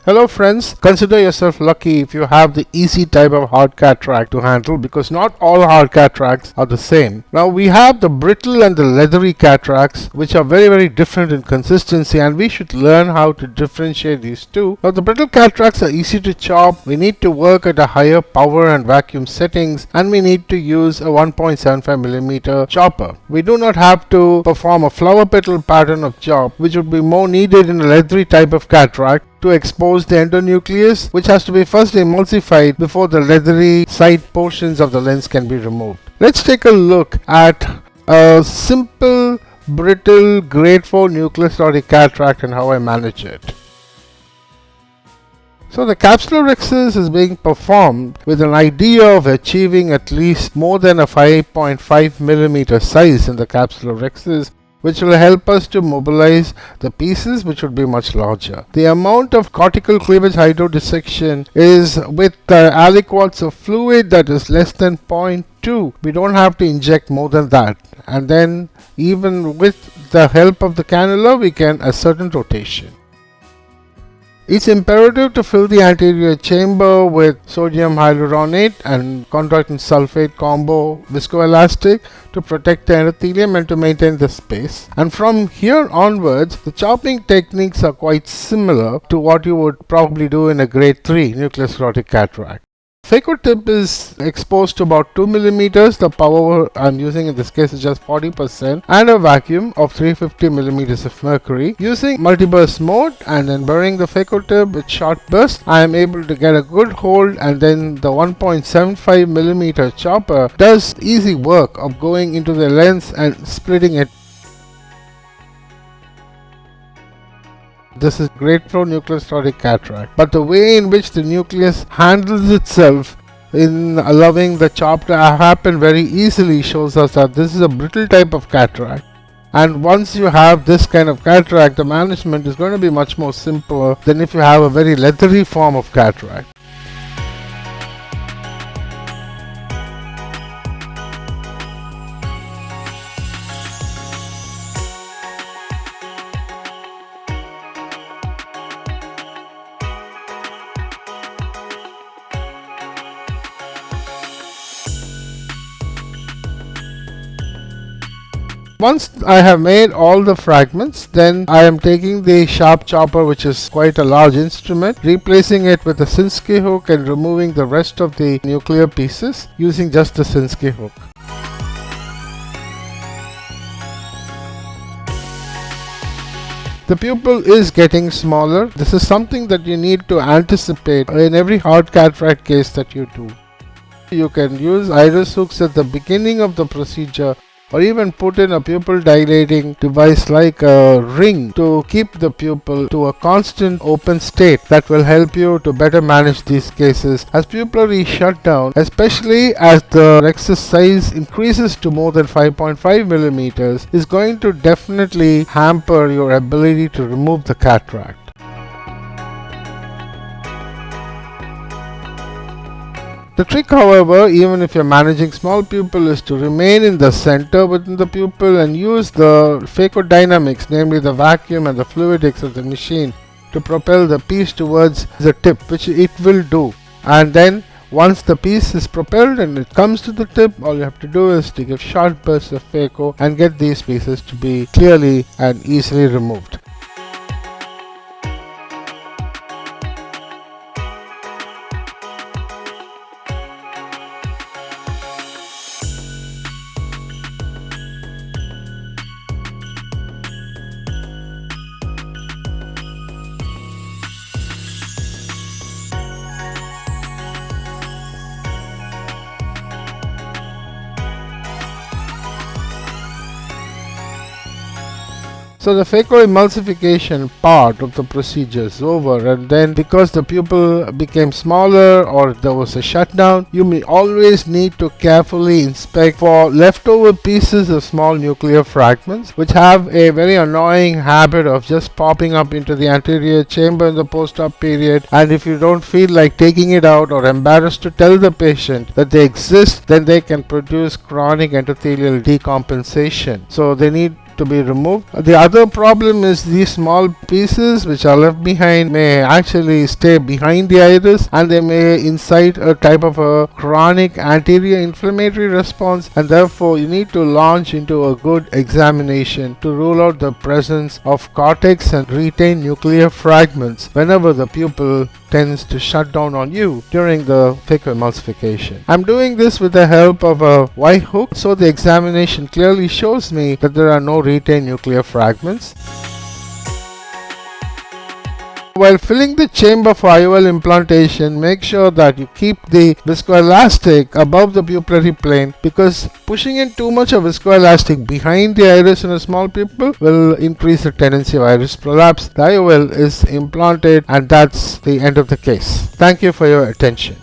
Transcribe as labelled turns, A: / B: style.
A: Hello friends, consider yourself lucky if you have the easy type of hard cataract to handle because not all hard cataracts are the same. Now we have the brittle and the leathery cataracts which are very different in consistency, and we should learn how to differentiate these two. Now the brittle cataracts are easy to chop, we need to work at a higher power and vacuum settings, and we need to use a 1.75mm chopper. We do not have to perform a flower petal pattern of chop which would be more needed in a leathery type of cataract to expose the endonucleus, which has to be first emulsified before the leathery side portions of the lens can be removed. Let's take a look at a simple brittle grade 4 nucleus-rhotic cataract and how I manage it. So the capsulorhexis is being performed with an idea of achieving at least more than a 5.5mm size in the capsulorhexis, which will help us to mobilize the pieces, which would be much larger. The amount of cortical cleavage hydrodissection is with aliquots of fluid that is less than 0.2. We don't have to inject more than that. And then even with the help of the cannula, we can ascertain rotation. It's imperative to fill the anterior chamber with sodium hyaluronate and chondroitin sulfate combo viscoelastic to protect the endothelium and to maintain the space. And from here onwards, the chopping techniques are quite similar to what you would probably do in a grade 3 nucleus-rhotic cataract. Phaco tip is exposed to about 2mm. The power I'm using in this case is just 40%, and a vacuum of 350mm of mercury. Using multi-burst mode and then burying the phaco tip with short burst, I am able to get a good hold, and then the 1.75mm chopper does easy work of going into the lens and splitting it. This is grade 4 nucleus-rhotic cataract, but the way in which the nucleus handles itself in allowing the chop to happen very easily shows us that this is a brittle type of cataract. And once you have this kind of cataract, the management is going to be much more simpler than if you have a very leathery form of cataract. Once I have made all the fragments, then I am taking the sharp chopper, which is quite a large instrument, replacing it with a Sinskey hook and removing the rest of the nuclear pieces using just the Sinskey hook. The pupil is getting smaller. This is something that you need to anticipate in every hard cataract case that you do. You can use iris hooks at the beginning of the procedure, or even put in a pupil dilating device like a ring to keep the pupil to a constant open state. That will help you to better manage these cases, as pupillary shutdown, especially as the rhexis size increases to more than 5.5mm, is going to definitely hamper your ability to remove the cataract. The trick, however, even if you're managing small pupil, is to remain in the center within the pupil and use the phacodynamics, namely the vacuum and the fluidics of the machine, to propel the piece towards the tip, which it will do. And then once the piece is propelled and it comes to the tip, all you have to do is to give short bursts of phaco and get these pieces to be clearly and easily removed. So the phacoemulsification part of the procedure is over, and then because the pupil became smaller or there was a shutdown, you may always need to carefully inspect for leftover pieces of small nuclear fragments, which have a very annoying habit of just popping up into the anterior chamber in the post-op period. And if you don't feel like taking it out or embarrassed to tell the patient that they exist, then they can produce chronic endothelial decompensation. So they need to be removed. The other problem is these small pieces which are left behind may actually stay behind the iris, and they may incite a type of a chronic anterior inflammatory response, and therefore you need to launch into a good examination to rule out the presence of cortex and retained nuclear fragments whenever the pupil tends to shut down on you during the phacoemulsification. I'm doing this with the help of a white hook, so the examination clearly shows me that there are no retained nuclear fragments. While filling the chamber for IOL implantation, make sure that you keep the viscoelastic above the pupillary plane, because pushing in too much of viscoelastic behind the iris in a small pupil will increase the tendency of iris prolapse. The IOL is implanted, and that's the end of the case. Thank you for your attention.